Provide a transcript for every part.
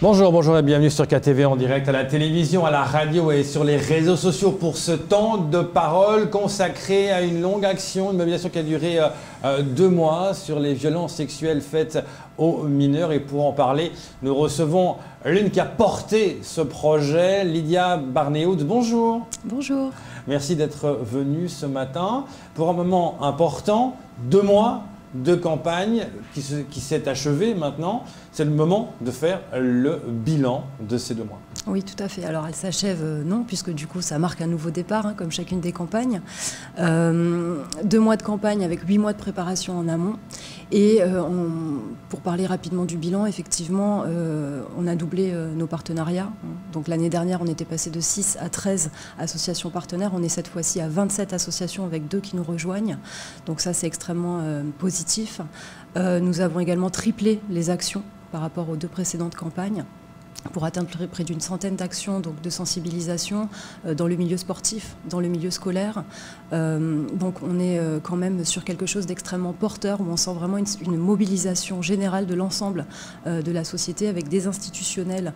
Bonjour et bienvenue sur KTV en direct à la télévision, à la radio et sur les réseaux sociaux pour ce temps de parole consacré à une longue action, une mobilisation qui a duré 2 mois sur les violences sexuelles faites aux mineurs. Et pour en parler, nous recevons l'une qui a porté ce projet, Lydia Barnéoud. Bonjour. Bonjour. Merci d'être venue ce matin pour un moment important, 2 mois de campagne qui s'est achevée maintenant. C'est le moment de faire le bilan de ces 2 mois. Oui, tout à fait. Alors, elle s'achève, non, puisque du coup, ça marque un nouveau départ, comme chacune des campagnes. 2 mois de campagne avec 8 mois de préparation en amont. Et pour parler rapidement du bilan, effectivement, on a doublé nos partenariats. Donc l'année dernière, on était passé de 6 à 13 associations partenaires. On est cette fois-ci à 27 associations avec 2 qui nous rejoignent. Donc ça, c'est extrêmement positif. Nous avons également triplé les actions par rapport aux 2 précédentes campagnes, pour atteindre près d'une centaine d'actions de sensibilisation dans le milieu sportif, dans le milieu scolaire. Donc on est quand même sur quelque chose d'extrêmement porteur, où on sent vraiment une mobilisation générale de l'ensemble de la société, avec des institutionnels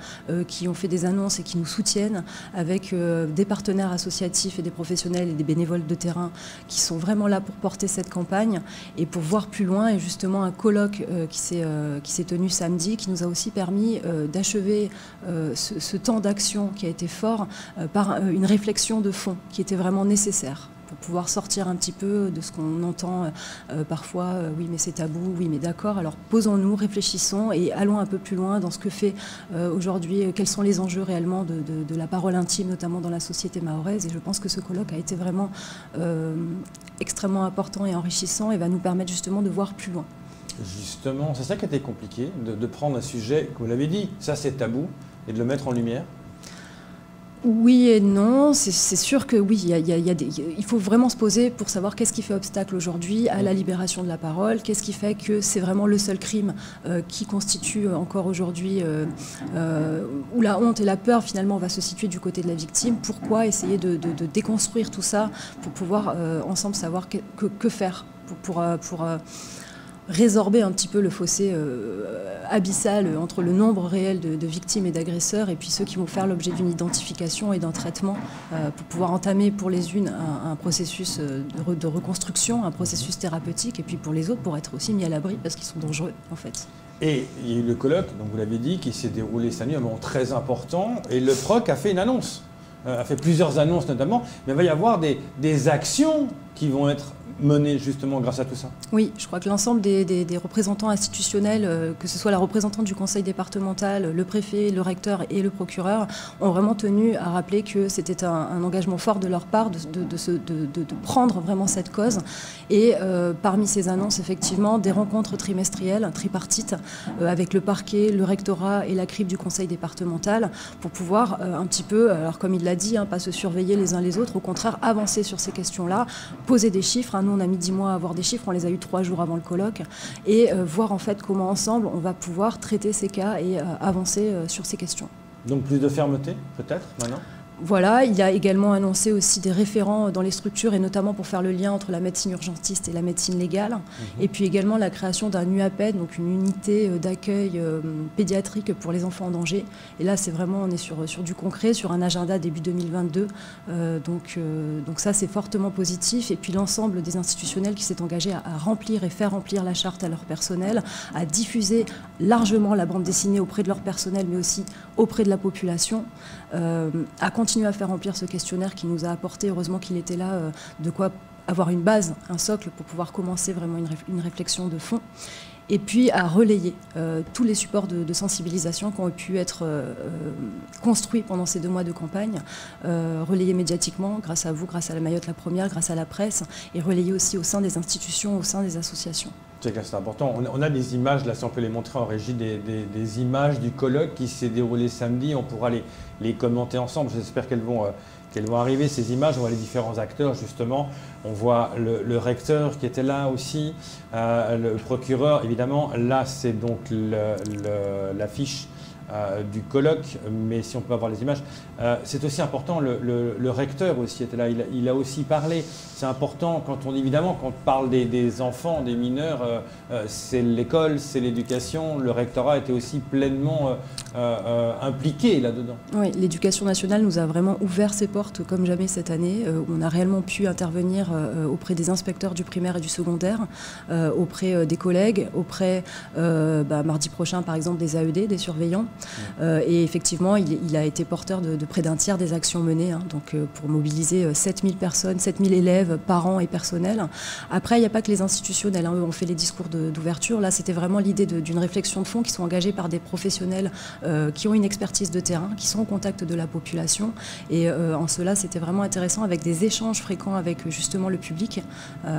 qui ont fait des annonces et qui nous soutiennent, avec des partenaires associatifs et des professionnels et des bénévoles de terrain qui sont vraiment là pour porter cette campagne et pour voir plus loin. Et justement un colloque qui s'est tenu samedi, qui nous a aussi permis d'achever ce temps d'action qui a été fort par une réflexion de fond qui était vraiment nécessaire pour pouvoir sortir un petit peu de ce qu'on entend parfois, oui mais c'est tabou, oui mais d'accord, alors posons-nous, réfléchissons et allons un peu plus loin dans ce que fait aujourd'hui, quels sont les enjeux réellement de la parole intime, notamment dans la société mahoraise. Et je pense que ce colloque a été vraiment extrêmement important et enrichissant et va nous permettre justement de voir plus loin. Justement, c'est ça qui a été compliqué, de prendre un sujet, comme vous l'avez dit, ça c'est tabou, et de le mettre en lumière. Oui et non, c'est sûr que oui, il faut vraiment se poser pour savoir qu'est-ce qui fait obstacle aujourd'hui à la libération de la parole, qu'est-ce qui fait que c'est vraiment le seul crime qui constitue encore aujourd'hui, où la honte et la peur finalement va se situer du côté de la victime. Pourquoi essayer de déconstruire tout ça pour pouvoir ensemble savoir que faire pour résorber un petit peu le fossé abyssal entre le nombre réel de victimes et d'agresseurs et puis ceux qui vont faire l'objet d'une identification et d'un traitement pour pouvoir entamer pour les unes un processus de reconstruction, un processus thérapeutique, et puis pour les autres pour être aussi mis à l'abri parce qu'ils sont dangereux en fait. Et il y a eu le colloque, donc vous l'avez dit, qui s'est déroulé samedi, un moment très important, et le PROC a fait une annonce, a fait plusieurs annonces notamment, mais il va y avoir des actions qui vont être menées justement grâce à tout ça. Oui, je crois que l'ensemble des représentants institutionnels, que ce soit la représentante du conseil départemental, le préfet, le recteur et le procureur, ont vraiment tenu à rappeler que c'était un engagement fort de leur part de prendre vraiment cette cause. Et parmi ces annonces, effectivement, des rencontres trimestrielles, tripartites, avec le parquet, le rectorat et la CRIB du conseil départemental, pour pouvoir un petit peu, alors comme il l'a dit, pas se surveiller les uns les autres, au contraire avancer sur ces questions-là, poser des chiffres. Nous, on a mis 10 mois à avoir des chiffres, on les a eu 3 jours avant le colloque, et voir en fait comment ensemble on va pouvoir traiter ces cas et avancer sur ces questions. Donc plus de fermeté peut-être maintenant ? Voilà, il a également annoncé aussi des référents dans les structures et notamment pour faire le lien entre la médecine urgentiste et la médecine légale. Et puis également la création d'un UAPED, donc une unité d'accueil pédiatrique pour les enfants en danger. Et là, c'est vraiment, on est sur du concret, sur un agenda début 2022. Donc ça, c'est fortement positif. Et puis l'ensemble des institutionnels qui s'est engagé à remplir et faire remplir la charte à leur personnel, à diffuser largement la bande dessinée auprès de leur personnel, mais aussi auprès de la population, à continuer à faire remplir ce questionnaire qui nous a apporté, heureusement qu'il était là, de quoi avoir une base, un socle pour pouvoir commencer vraiment une réflexion de fond. Et puis à relayer tous les supports de sensibilisation qui ont pu être construits pendant ces 2 mois de campagne, relayés médiatiquement grâce à vous, grâce à la Mayotte La Première, grâce à la presse, et relayés aussi au sein des institutions, au sein des associations. C'est important. On a des images, là si on peut les montrer en régie, des images du colloque qui s'est déroulé samedi. On pourra les commenter ensemble. J'espère qu'elles vont arriver, ces images. On voit les différents acteurs justement. On voit le recteur qui était là aussi, le procureur évidemment. Là c'est donc l'affiche du colloque, mais si on peut avoir les images, c'est aussi important, le recteur aussi était là, il a aussi parlé. C'est important quand on, évidemment, quand on parle des enfants, des mineurs, c'est l'école, c'est l'éducation. Le rectorat était aussi pleinement impliqué là-dedans. Oui, l'éducation nationale nous a vraiment ouvert ses portes comme jamais cette année. On a réellement pu intervenir auprès des inspecteurs du primaire et du secondaire, auprès des collègues, auprès, mardi prochain par exemple, des AED, des surveillants. Et effectivement, il a été porteur de près d'un tiers des actions menées, donc pour mobiliser 7000 personnes, 7000 élèves, parents et personnels. Après, il n'y a pas que les institutionnels, eux ont fait les discours d'ouverture. Là, c'était vraiment l'idée d'une réflexion de fond qui sont engagés par des professionnels qui ont une expertise de terrain, qui sont au contact de la population. Et en cela, c'était vraiment intéressant avec des échanges fréquents avec justement le public.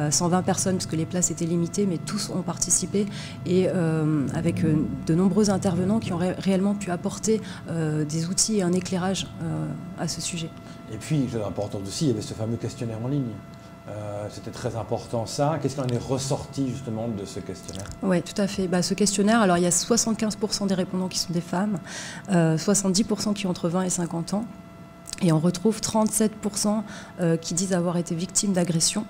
120 personnes, parce que les places étaient limitées, mais tous ont participé. Et avec de nombreux intervenants qui ont réellement pu apporter des outils et un éclairage à ce sujet. Et puis, chose importante aussi, il y avait ce fameux questionnaire en ligne. C'était très important ça. Qu'est-ce qui en est ressorti justement de ce questionnaire? Oui, tout à fait. Ce questionnaire, alors il y a 75% des répondants qui sont des femmes, 70% qui ont entre 20 et 50 ans, et on retrouve 37% qui disent avoir été victimes d'agressions,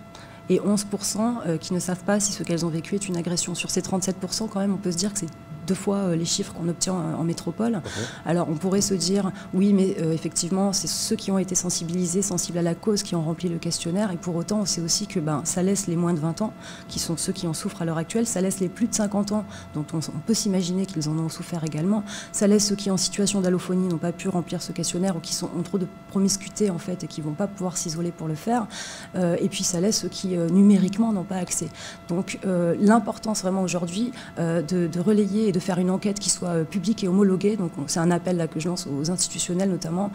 et 11% qui ne savent pas si ce qu'elles ont vécu est une agression. Sur ces 37%, quand même, on peut se dire que c'est 2 fois les chiffres qu'on obtient en métropole. Okay. Alors on pourrait se dire, oui, mais effectivement, c'est ceux qui ont été sensibilisés, sensibles à la cause, qui ont rempli le questionnaire. Et pour autant, on sait aussi que ça laisse les moins de 20 ans, qui sont ceux qui en souffrent à l'heure actuelle. Ça laisse les plus de 50 ans, dont on peut s'imaginer qu'ils en ont souffert également. Ça laisse ceux qui, en situation d'allophonie, n'ont pas pu remplir ce questionnaire ou qui ont trop de promiscuité, en fait, et qui ne vont pas pouvoir s'isoler pour le faire. Et puis ça laisse ceux qui, numériquement, n'ont pas accès. Donc l'importance vraiment aujourd'hui de relayer et de faire une enquête qui soit publique et homologuée. Donc c'est un appel là que je lance aux institutionnels notamment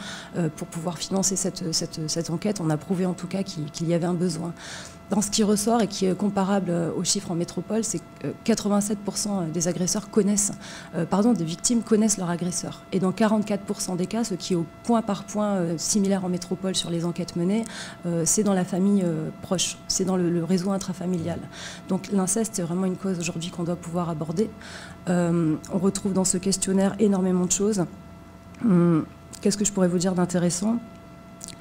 pour pouvoir financer cette enquête. On a prouvé en tout cas qu'il y avait un besoin. Dans ce qui ressort et qui est comparable aux chiffres en métropole, c'est que 87% des agresseurs des victimes connaissent leur agresseur. Et dans 44% des cas, ce qui est au point par point similaire en métropole sur les enquêtes menées, c'est dans la famille proche, c'est dans le réseau intrafamilial. Donc l'inceste, c'est vraiment une cause aujourd'hui qu'on doit pouvoir aborder. On retrouve dans ce questionnaire énormément de choses. Qu'est-ce que je pourrais vous dire d'intéressant ?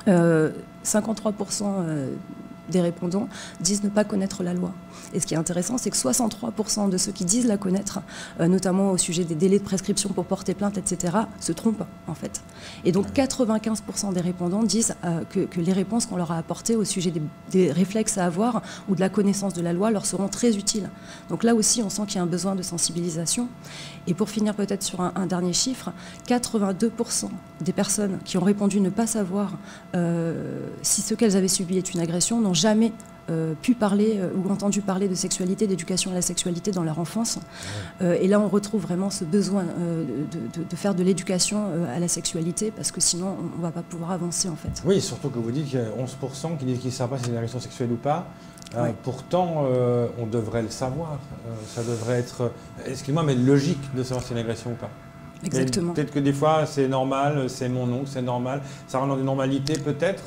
53% des répondants disent ne pas connaître la loi. Et ce qui est intéressant, c'est que 63% de ceux qui disent la connaître, notamment au sujet des délais de prescription pour porter plainte, etc., se trompent en fait. Et donc 95% des répondants disent que les réponses qu'on leur a apportées au sujet des réflexes à avoir ou de la connaissance de la loi leur seront très utiles. Donc là aussi, on sent qu'il y a un besoin de sensibilisation. Et pour finir peut-être sur un dernier chiffre, 82% des personnes qui ont répondu ne pas savoir si ce qu'elles avaient subi est une agression n'ont jamais pu parler ou entendu parler de sexualité, d'éducation à la sexualité dans leur enfance. Et là, on retrouve vraiment ce besoin de faire de l'éducation à la sexualité, parce que sinon, on ne va pas pouvoir avancer, en fait. Oui, surtout que vous dites qu'il y a 11% qui disent qu'ils ne savent pas si c'est une agression sexuelle ou pas. Oui. Pourtant, on devrait le savoir. Ça devrait être, excusez-moi, mais logique de savoir si c'est une agression ou pas. Exactement. Peut-être que des fois, c'est normal, c'est mon oncle, c'est normal. Ça rentre dans une normalité, peut-être.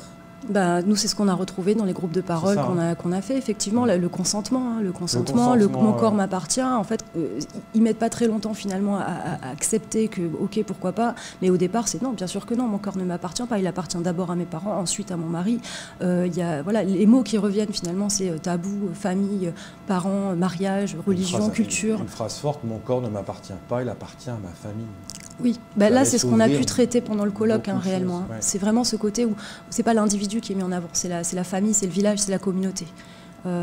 Nous, c'est ce qu'on a retrouvé dans les groupes de parole qu'on a fait, effectivement, le consentement. Mon corps m'appartient. En fait, ils mettent pas très longtemps, finalement, à accepter que, ok, pourquoi pas, mais au départ, c'est non, bien sûr que non, mon corps ne m'appartient pas, il appartient d'abord à mes parents, ensuite à mon mari. Les mots qui reviennent, finalement, c'est tabou, famille, parents, mariage, religion, culture. Une phrase forte, mon corps ne m'appartient pas, il appartient à ma famille. Oui, là c'est ce qu'on a pu traiter pendant le colloque réellement. Ouais. C'est vraiment ce côté où c'est pas l'individu qui est mis en avant, c'est la famille, c'est le village, c'est la communauté.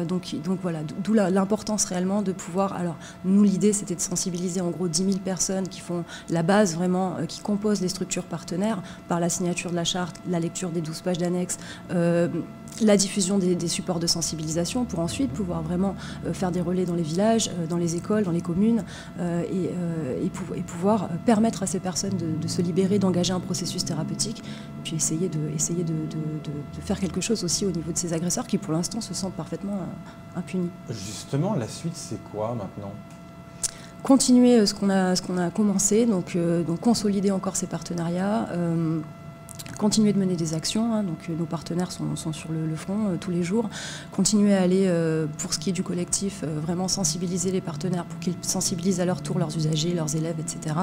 Donc voilà, d'où l'importance réellement de pouvoir... Alors nous, l'idée c'était de sensibiliser en gros 10 000 personnes qui font la base vraiment, qui composent les structures partenaires par la signature de la charte, la lecture des 12 pages d'annexes, la diffusion des supports de sensibilisation pour ensuite pouvoir vraiment faire des relais dans les villages, dans les écoles, dans les communes et pouvoir permettre à ces personnes de se libérer, d'engager un processus thérapeutique, puis essayer de faire quelque chose aussi au niveau de ces agresseurs qui pour l'instant se sentent parfaitement impunis. Justement, la suite c'est quoi maintenant ? Continuer ce qu'on a commencé, donc consolider encore ces partenariats, continuer de mener des actions, hein, donc nos partenaires sont sur le front tous les jours, continuer à aller, pour ce qui est du collectif, vraiment sensibiliser les partenaires pour qu'ils sensibilisent à leur tour leurs usagers, leurs élèves, etc.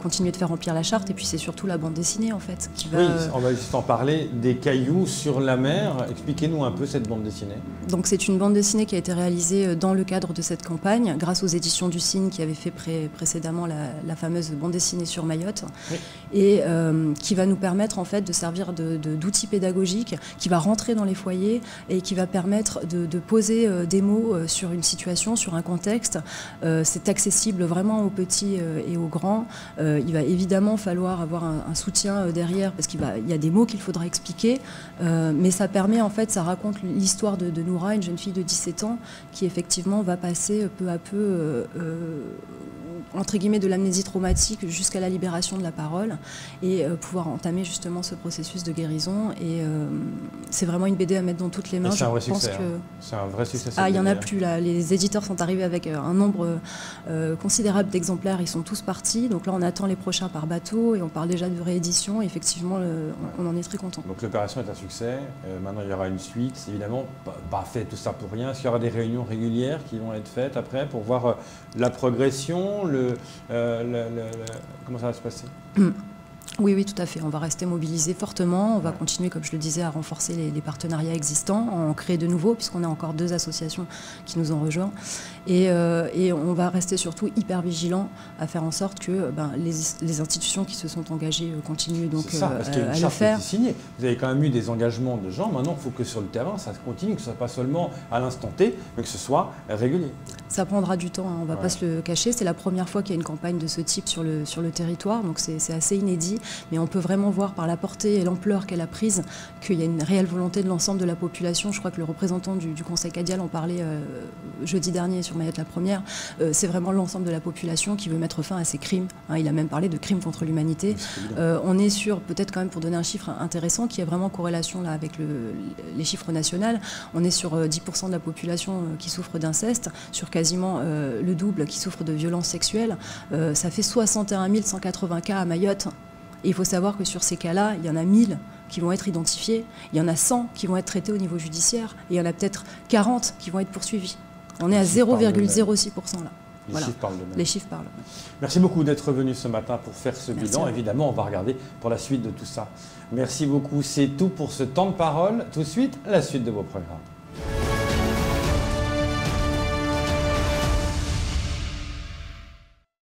Continuer de faire remplir la charte, et puis c'est surtout la bande dessinée en fait qui va... Oui, on va juste en parler, des cailloux sur la mer. Expliquez-nous un peu cette bande dessinée. Donc c'est une bande dessinée qui a été réalisée dans le cadre de cette campagne, grâce aux éditions du Cygne qui avaient fait précédemment la fameuse bande dessinée sur Mayotte, oui. Et qui va nous permettre en fait de servir d'outil pédagogique, qui va rentrer dans les foyers et qui va permettre de poser des mots sur une situation, sur un contexte. C'est accessible vraiment aux petits et aux grands. Il va évidemment falloir avoir un soutien derrière, parce qu'il y a des mots qu'il faudra expliquer, mais ça permet en fait, ça raconte l'histoire de Noura, une jeune fille de 17 ans qui effectivement va passer peu à peu entre guillemets de l'amnésie traumatique jusqu'à la libération de la parole, et pouvoir entamer justement ce processus de guérison. Et c'est vraiment une BD à mettre dans toutes les mains. C'est un vrai succès. C'est un vrai succès. Ah, il n'y en a plus là. Les éditeurs sont arrivés avec un nombre considérable d'exemplaires. Ils sont tous partis. Donc là, on attend les prochains par bateau et on parle déjà de réédition. Et effectivement, on en est très content. Donc l'opération est un succès. Maintenant, il y aura une suite. Évidemment, pas fait tout ça pour rien. Est-ce qu'il y aura des réunions régulières qui vont être faites après pour voir la progression, comment ça va se passer? Oui, oui, tout à fait. On va rester mobilisés fortement. On va continuer, comme je le disais, à renforcer les partenariats existants, en créer de nouveaux, puisqu'on a encore 2 associations qui nous ont rejoints. Et on va rester surtout hyper vigilants à faire en sorte que les institutions qui se sont engagées continuent donc parce qu'il y a une charte qui est signée. Vous avez quand même eu des engagements de gens. Maintenant, il faut que sur le terrain, ça continue, que ce ne soit pas seulement à l'instant T, mais que ce soit régulier. Ça prendra du temps, hein, on ne va pas se le cacher. C'est la première fois qu'il y a une campagne de ce type sur le territoire, donc c'est assez inédit. Mais on peut vraiment voir par la portée et l'ampleur qu'elle a prise qu'il y a une réelle volonté de l'ensemble de la population. Je crois que le représentant du Conseil Cadial en parlait jeudi dernier sur Mayotte la Première. C'est vraiment l'ensemble de la population qui veut mettre fin à ces crimes. Hein, il a même parlé de crimes contre l'humanité. On est sur, peut-être quand même pour donner un chiffre intéressant, qui est vraiment en corrélation là, avec les chiffres nationaux, on est sur 10% de la population qui souffre d'inceste, sur quasiment le double qui souffre de violences sexuelles. Ça fait 61 180 cas à Mayotte. Et il faut savoir que sur ces cas-là, il y en a 1000 qui vont être identifiés, il y en a 100 qui vont être traités au niveau judiciaire, et il y en a peut-être 40 qui vont être poursuivis. On est à 0,06% là. Les chiffres parlent de Les chiffres parlent. Merci beaucoup d'être venu ce matin pour faire ce bilan. Évidemment, on va regarder pour la suite de tout ça. Merci beaucoup. C'est tout pour ce temps de parole. Tout de suite, la suite de vos programmes.